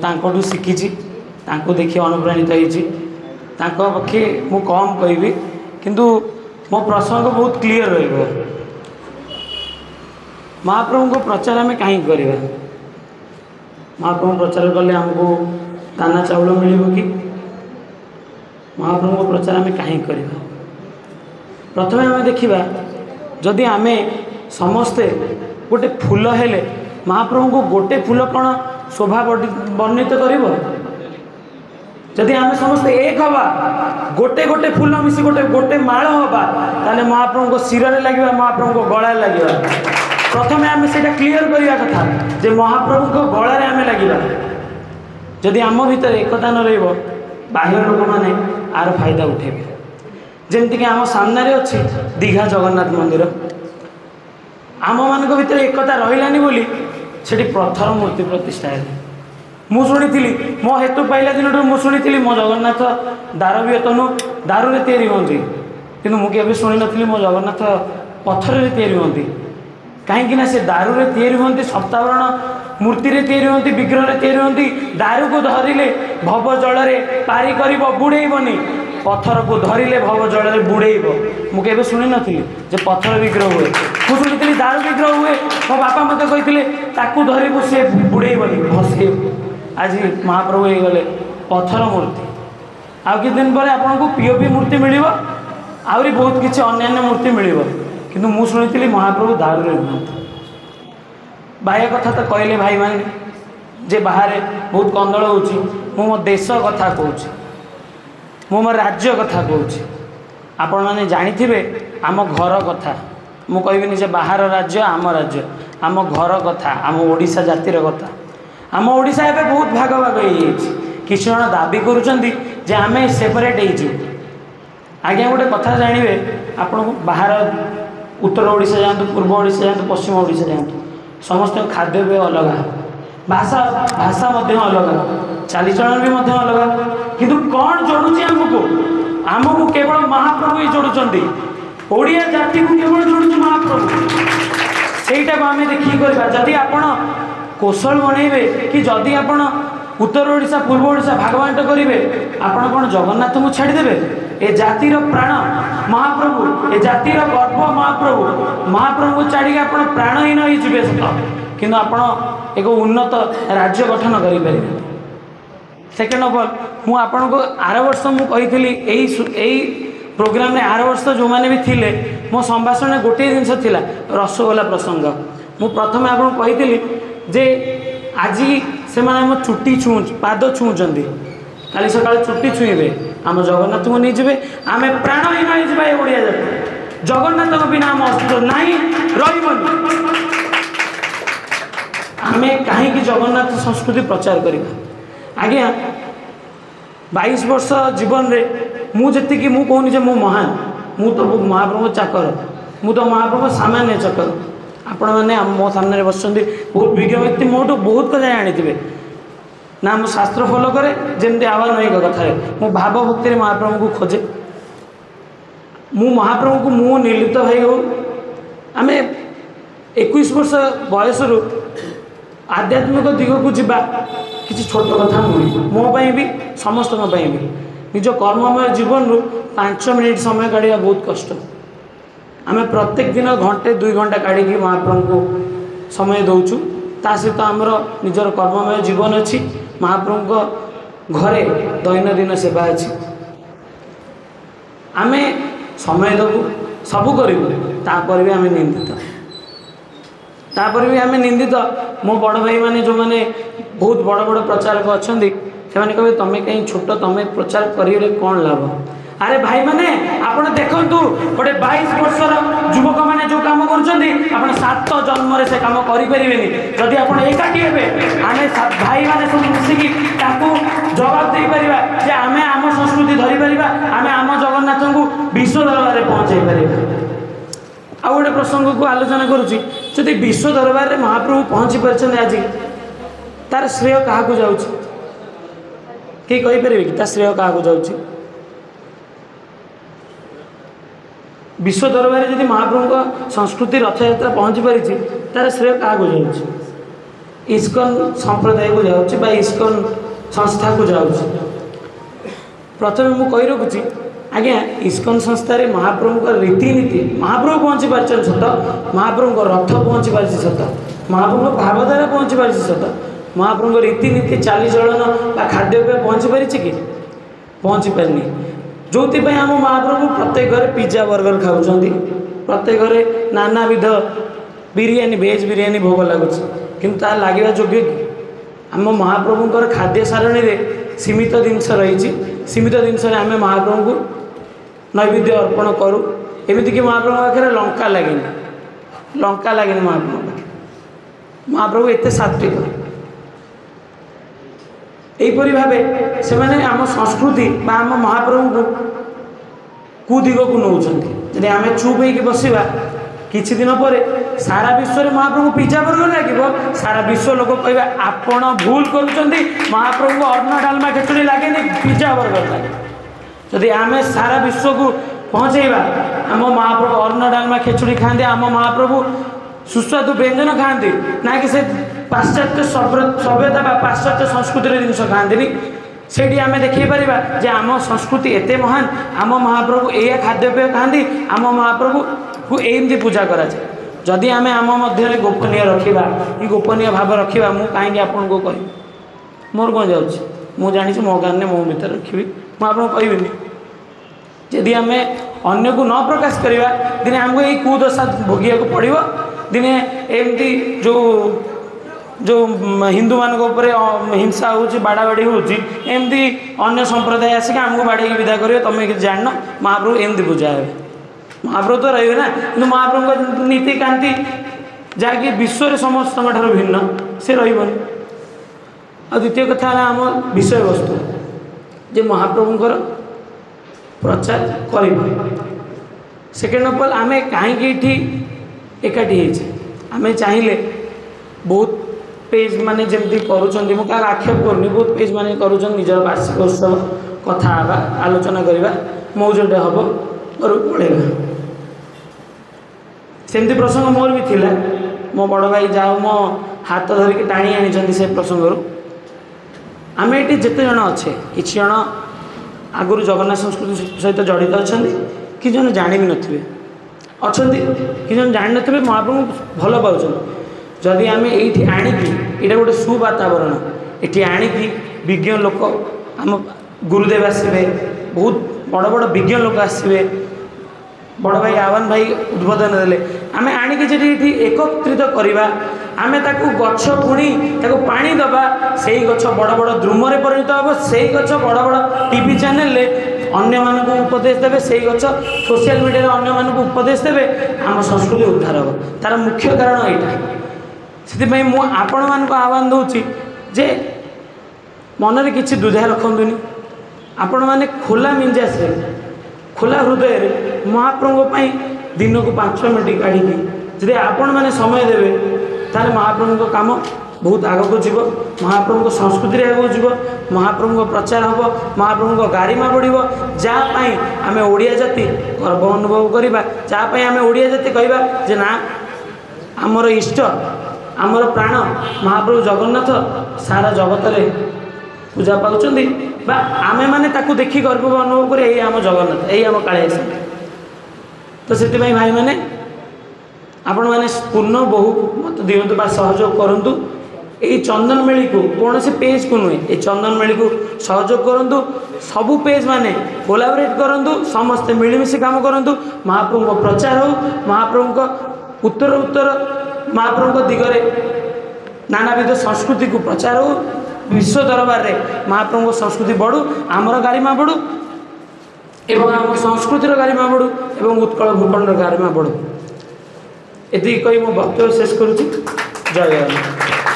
तांकोटू शिखी देखी अनुप्राणित होती पक्षे मु कम कहि किंतु मो प्रसंग बहुत क्लीयर रही महाप्रभु को प्रचार आम कहीं करवा महाप्रभु प्रचार कले आमको दाना चाउल मिल कि महाप्रभु को प्रचार आम कहीं करवा प्रथम आम देखा जदि आम समस्ते गोटे फूल हेले महाप्रभु को गोटे फूल कौन शोभा वर्णित कर जदि आम समस्ते एक हवा गोटे गोटे फूल मिसी गोटे गोटे माल हवा ताले महाप्रभु को शिर में लगे महाप्रभु को गला लगे प्रथम आम से क्लीयर करवा कथा जे महाप्रभु को गलार आम लगे जदि आम भीतर एकता न रही बाह्य लोक मैंने आर फायदा उठेबे जमती कि आम सामने अच्छी दीघा जगन्नाथ मंदिर आम मान भीतर एकता रही बोली से पत्थर मूर्ति प्रतिष्ठा है मु शुणी मो हेतु पाइला दिन मु शुणी मो जगन्नाथ दार भी तनु दारू तैयारी होती कि मुझे शुणी नी मो जगन्नाथ पत्थर तैयारी होती कहीं से दारू तैयारी होती सप्तावरण मूर्ति तैयारी होती विग्रह तैयारी होती दारू को धरिले भव जल पारी कर बुड़ेबनी पत्थर को धरिले भव जल बुड़ेब मुझे शुणी नी पत्थर विग्रह हुए मु शुणी दारू विग्रह हुए मो बापा मत कही धरबू सी बुड़ेबनी भसे आज महाप्रभु हो गले पत्थर मूर्ति आउ कि दिन पर आपको पीओपी मूर्ति मिल आहरी बहुत किसी अन्य मूर्ति मिल किंतु मु शुणी महाप्रभु दारू रुहत बाह्य कथा तो कहले भाई मैंने जे बाहर बहुत कंदल हो मो देश कथा कहूँ मो राज्य कथा कहूँ आपण मैंने जानी आम घर कथा मु कहबिनी जे बाहर राज्य आम घर कथा आम ओडिशा जातिर कथा आम ओडिशा एवं बहुत भाग भाग हो किसी जन दाबी करुँचे आम सेपरेट हो आज्ञा गोटे कथा जानवे आपण बाहर उत्तर ओडिशा जातु पूर्व ओडिशा जातु पश्चिम ओडिशा जातु समस्त खाद्य भी अलग भाषा भाषा अलग चालीचलन भी अलग किंतु कौन जोड़ुची आमको केवल महाप्रभु ही जोड़ुंट ओडिया जाति को केवल जोड़ुच महाप्रभु सहीटा को आम देखिए करवा जदि आपण कौशल बनइबे कि जदि आपण उत्तर ओडिशा पूर्व ओडिशा भागवांट करेंगे आपण कौन जगन्नाथ को छाड़देवे ए जातिर प्राण महाप्रभु ए जातिर गर्व महाप्रभु को छाड़ी आप प्राणहीन हो सत कि आप एक उन्नत राज्य गठन करें सेकेंड ऑफ ऑल मु आपन को आर वर्ष मुझी प्रोग्राम में आर वर्ष जो मैंने भी थिले मो संभाषण गोटे जिनस थिला रसगोला प्रसंग मु प्रथम आपन कही जे आज से माने चुट्टी छुँ पाद छुँचंदी काली सकाल चुट्टी छुईबे आम जगन्नाथ को नहीं जाए आम प्राणहीन हो ओडिया जाति जगन्नाथ बिना आम अस्तित्व नहीं रही आम कहीं जगन्नाथ संस्कृति प्रचार करवा आज्ञा 22 वर्ष जीवन रे मुझे मु कहूनी जे मु महान मु तो महाप्रभु चाकर मु तो महाप्रभु सामान्य चाकर आपण मैंने मो सामने बस बहुत विज्ञ व्यक्ति मोटू बहुत कथा जानी ना मु शास्त्र फॉलो करे जमती आवानिक कथा मो भाव भक्ति महाप्रभु को खोजे मु महाप्रभु को मु निर्लिप्त भाई हो आम 21 वर्ष बयस आध्यात्मिक दिग को जीवा किसी छोट कथा नुहे मो भी समस्त भी निज कर्ममय जीवन रू 5 मिनिट समय काढ़ा बहुत कष्ट आम प्रत्येक दिन घंटे 2 घंटा काढ़ी महाप्रभु को समय दौचु ता सहित आमर निजर कर्ममय जीवन अच्छी महाप्रभु को घरे दैनंदिन सेवा अच्छी आम समय देवु सबू करूँ भी आम निंदित तापर भी आम निंदित मो बड़ भाई माने जो माने बहुत बड़ बड़ प्रचारक अच्छा से कहे तुम कहीं छोट तुम प्रचार करें कौन लाभ अरे भाई माने आपण देखु गोटे 22 वर्षर युवक मैंने जो कम कर 7 जन्म से कम करें जदि आप एकाठी हे आम भाई मैंने सब मिसिकी जवाब दे पार आम आम संस्कृति धरी पार आम आम जगन्नाथ को विश्व दरबार में पहुँचाई पार आ गोटे प्रसंग को आलोचना करुँची विश्व दरबार में महाप्रभु पहुँची पार्टी आज तार श्रेय क्या जाऊँ कि कहीपर कि तार श्रेय क्या जाऊँ विश्व दरबार जब महाप्रभु संस्कृति रथयात्रा पहुँची पारी तार श्रेय क्या जाऊँ इस्कन संप्रदाय को जाऊँगी बा इस्कन संस्था को जाऊँगी प्रथम मुझे कही रखुच्छी आज्ञा इस्कन संस्था महाप्रभु रीतिनीति महाप्रभु पहुँची पार्चन सत महाप्रभु रथ पहुँची पार्टी सत महाप्रभु भावधारा पहुँची पार्टी सत महाप्रभु रीतिनीति चालीचलन बा खाद्यपेय पहुँची पारी कि पहुँची पारनी जो आम महाप्रभु प्रत्येक घर पिज्जा बर्गर खाऊँ प्रत्येक घरे नाना विध बिरियानी भेज बिरियानी भोग लगुच किंतु लगे योग्य कि आम महाप्रभुंर खाद्य सारणी में सीमित जिनस रही सीमित जिनस आम महाप्रभु को नैवेद्य अर्पण करूँ एमतीक महाप्रभु पाखे लंका लगे महाप्रभु पाखे महाप्रभु एत सात्विक यहीपरि भाव से आम संस्कृति आम महाप्रभु को कुदिग को नौकरी आम चुप हो बसवा किछि दिन पर सारा विश्व में महाप्रभु पिज्जा बर्गर लगे सारा विश्व लोक कह आपण भूल करुँच महाप्रभु को अन्न डालमा खिचड़ी लगे पिज्जा बर्गर लगे जदि आम सारा विश्व को पहुँचेवा आम महाप्रभु अन्न डालमा खिचड़ी खाते आम महाप्रभु सुस्वादु व्यंजन खाते ना कि से पाश्चात्य सभ्यता पाश्चात्य संस्कृतिर जिनस खाते से आम देखी पार जे आम संस्कृति एत महान आम महाप्रभु यह खाद्यपेय खाती आम महाप्रभु को एमती पूजा करा जाए जदि आम आम मध्य गोपनीय रखा ये गोपनीय भाव रखा मुझे कहीं आपन को कह मोर कौन जाऊँ जानी मो गाने मो भर रखी मुझे आपको कहबी जदि आम अन्न को न प्रकाश करवा दिने आमको यही कुदशा भोगिया को पड़ो दिने एमती जो जो हिंदू मान हिंसा हो बाड़ाबाड़ी होमती अन्य संप्रदाय आसिक आमको बाड़े विदा कर तुम जान महाप्रभु एमती पूजा है महाप्रभु तो रही ना कि महाप्रभु नीति कांति जहाँकि विश्व समस्त भिन्न से रही द्वितीय कथा आम विषय वस्तु जे महाप्रभुंर प्रचार कर सेकेंड ऑफ ऑल आम कहीं एकाठी आम चाहिए बहुत पेज माने जमती करुँच मुझे आक्षेप करनी बहुत पेज माने करुँच निजर वार्षिक उत्सव कथा आलोचना करवा मौजटे हम और पड़ेगा सेमती प्रसंग मोर भी थिला मो बड़ भाई जाओ मो हाथ धरिक टाणी आनी से प्रसंग आम ये जिते जन अच्छे कि जन आगुरी जगन्नाथ संस्कृति सहित जड़ित अच्छा कि जन जाणी भी नथिबे अच्छा कि जन जाणी नथिबे महाप्रभु भल पाउछन जदि आम ये आणिकी यहाँ गोटे सुवातावरण ये आणिकी विज्ञ लोक आम गुरुदेव आसवे बहुत बड़ बड़ विज्ञ लोक आसवे बड़ भाई आह्वान भाई उद्बोधन देले आम आणिकी जी एकत्रित करवा आम ताकू गछ पुणी ताकू पानी दबा से गछ बड़ बड़ द्रुमरे परिणत हम से गछ बड़ बड़ टीवी चैनल अन्य मानक उपदेश देवे से गछ सोशल मीडिया अन्य मानक उपदेश देवे आम संस्कृति उद्धार हम तार मुख्य कारण यहाँ से आपण मान आह्वान दूची जे मनरे किसी दुधा रखुनि आपण मैंने खोला मिंजास खोला हृदय महाप्रभु दिन को 5 मिनट काढ़ी जदि आपण मैंने समय देवे ताले महाप्रभु काम बहुत आग को जीव महाप्रभु संस्कृति आगे जीव महाप्रभु प्रचार हम महाप्रभु गारिमा बढ़ो जहाँपाई आम ओडिया जाति गर्व अनुभव करवा जहाँपाई आम ओडिया जाति कहवा जे ना आमर इष्ट आमर प्राण महाप्रभु जगन्नाथ सारा जगत पूजा पाँच आम मैंने देखी गर्व अनुभव कर यही आम जगन्नाथ यही आम कालिया तो से भाई मैंने आपण मैंने पूर्ण बहु मत दिंतु सहयोग करूँ यही चंदन मेली को कौन से पेज को नुहे ये चंदन मेली को सहयोग करूँ सबू पेज माने कोलाबोरेट करूँ समस्ते मिलमिशि काम करूँ महाप्रभु प्रचार हो महाप्रभु उत्तर उत्तर महाप्रभु दिगरे नानाविध संस्कृति को प्रचार हो विश्व दरबार में महाप्रभु संस्कृति बढ़ू आमर गारिमा बढ़ू एवं आम संस्कृतिर गारिमा बढ़ू एवं उत्कल भूखंड गारिमा बढ़ू ये कही मो वक्तव्य शेष करुच्ची जय जगन्नाथ।